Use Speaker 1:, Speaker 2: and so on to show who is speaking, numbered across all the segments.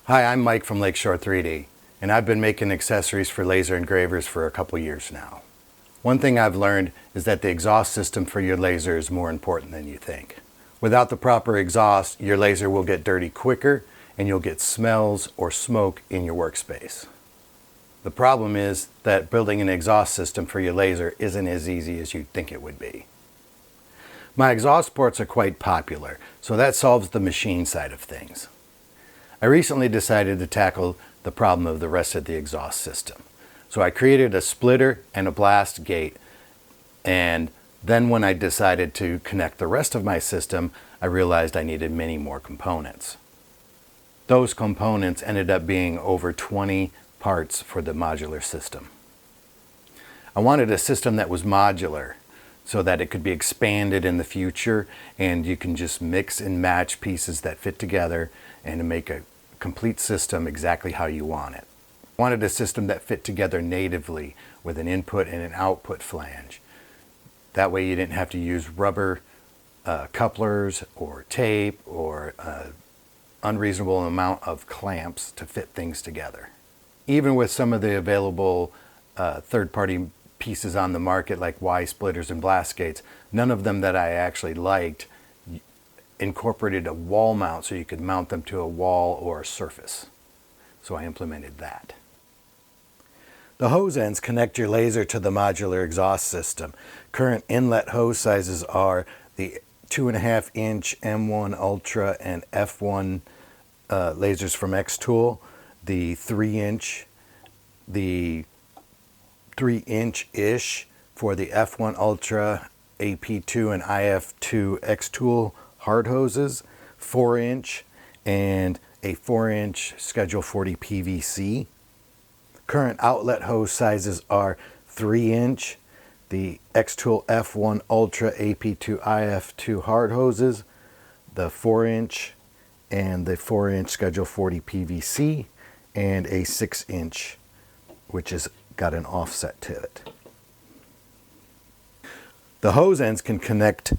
Speaker 1: Hi, I'm Mike from Lakeshore3D, and I've been making accessories for laser engravers for a couple years now. One thing I've learned is that the exhaust system for your laser is more important than you think. Without the proper exhaust, your laser will get dirty quicker and you'll get smells or smoke in your workspace. The problem is that building an exhaust system for your laser isn't as easy as you'd think it would be. My exhaust ports are quite popular, so that solves the machine side of things. I recently decided to tackle the problem of the rest of the exhaust system. So I created a splitter and a blast gate, and then when I decided to connect the rest of my system, I realized I needed many more components. Those components ended up being over 20 parts for the modular system. I wanted a system that was modular so that it could be expanded in the future and you can just mix and match pieces that fit together and make a complete system exactly how you want it. I wanted a system that fit together natively with an input and an output flange. That way you didn't have to use rubber couplers or tape or unreasonable amount of clamps to fit things together. Even with some of the available third-party pieces on the market like Y splitters and blast gates, none of them that I actually liked incorporated a wall mount so you could mount them to a wall or a surface. So I implemented that. The hose ends connect your laser to the modular exhaust system. Current inlet hose sizes are the 2.5 inch M1 Ultra and F1 lasers from X-Tool, the 3 inch, the 3 inch-ish for the F1 Ultra, AP2 and IF2 X-Tool hard hoses, 4 inch, and a 4 inch Schedule 40 PVC. Current outlet hose sizes are 3 inch, the X-Tool F1 Ultra AP2 IF2 hard hoses, the 4 inch, and the 4 inch Schedule 40 PVC, and a 6 inch, which has got an offset to it. The hose ends can connect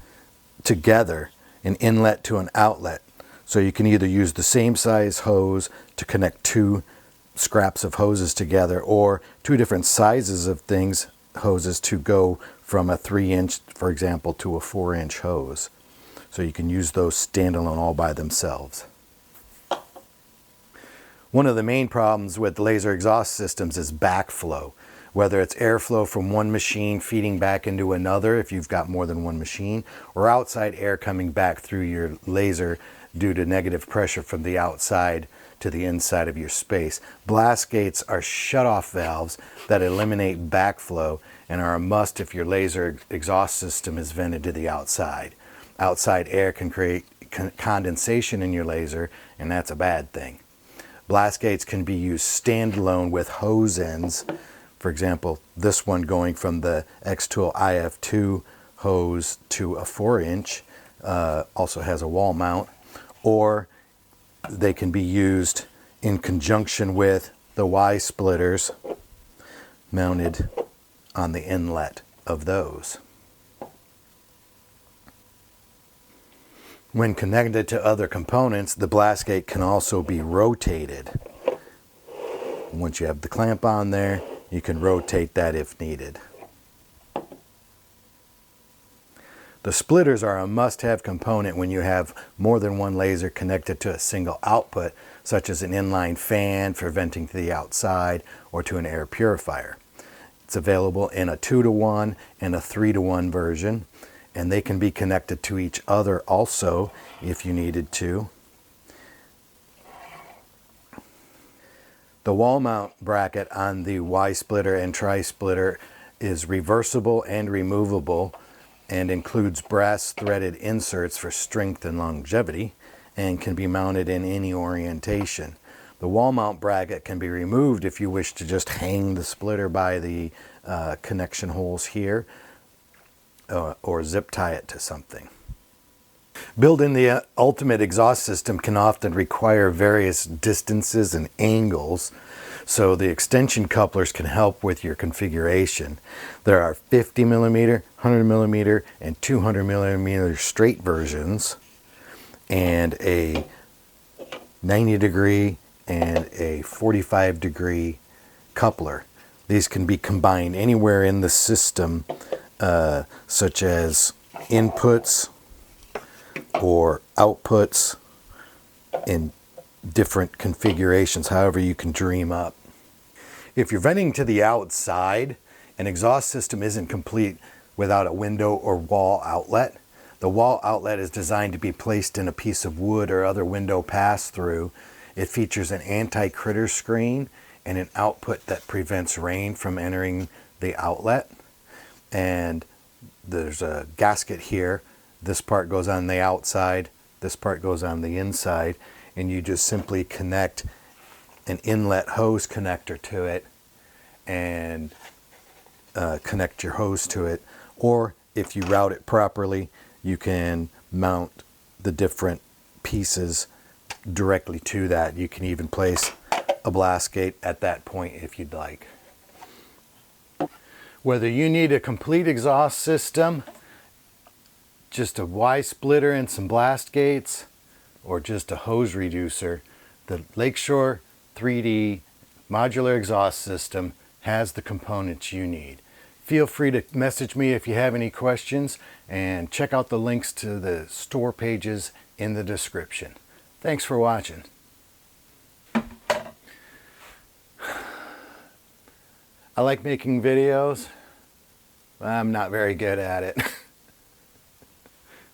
Speaker 1: together an inlet to an outlet. So you can either use the same size hose to connect two scraps of hoses together, or two different sizes of hoses to go from a 3 inch, for example, to a 4 inch hose. So you can use those standalone all by themselves. One of the main problems with laser exhaust systems is backflow. Whether it's airflow from one machine feeding back into another if you've got more than one machine, or outside air coming back through your laser due to negative pressure from the outside to the inside of your space. Blast gates are shut-off valves that eliminate backflow and are a must if your laser exhaust system is vented to the outside. Outside air can create condensation in your laser, and that's a bad thing. Blast gates can be used standalone with hose ends. For example, this one going from the X-Tool IF2 hose to a 4 inch, also has a wall mount, or they can be used in conjunction with the Y splitters mounted on the inlet of those. When connected to other components, the blast gate can also be rotated. Once you have the clamp on there, you can rotate that if needed. The splitters are a must-have component when you have more than one laser connected to a single output, such as an inline fan for venting to the outside or to an air purifier. It's available in a 2-to-1 and a 3-to-1 version, and they can be connected to each other also if you needed to. The wall mount bracket on the Y splitter and tri splitter is reversible and removable and includes brass threaded inserts for strength and longevity and can be mounted in any orientation. The wall mount bracket can be removed if you wish to just hang the splitter by the connection holes here or zip tie it to something. Building the ultimate exhaust system can often require various distances and angles, so the extension couplers can help with your configuration. There are 50 millimeter, 100 millimeter, and 200 millimeter straight versions, and a 90 degree and a 45-degree coupler. These can be combined anywhere in the system, such as inputs or outputs in different configurations, however you can dream up. If you're venting to the outside, an exhaust system isn't complete without a window or wall outlet. The wall outlet is designed to be placed in a piece of wood or other window pass-through. It features an anti-critter screen and an output that prevents rain from entering the outlet. And there's a gasket here. This part goes on the outside, this part goes on the inside, and you just simply connect an inlet hose connector to it and connect your hose to it. Or if you route it properly, you can mount the different pieces directly to that. You can even place a blast gate at that point if you'd like. Whether you need a complete exhaust system, just a Y splitter and some blast gates, or just a hose reducer, the Lakeshore 3D Modular Exhaust System has the components you need. Feel free to message me if you have any questions, and check out the links to the store pages in the description. Thanks for watching. I like making videos. I'm not very good at it.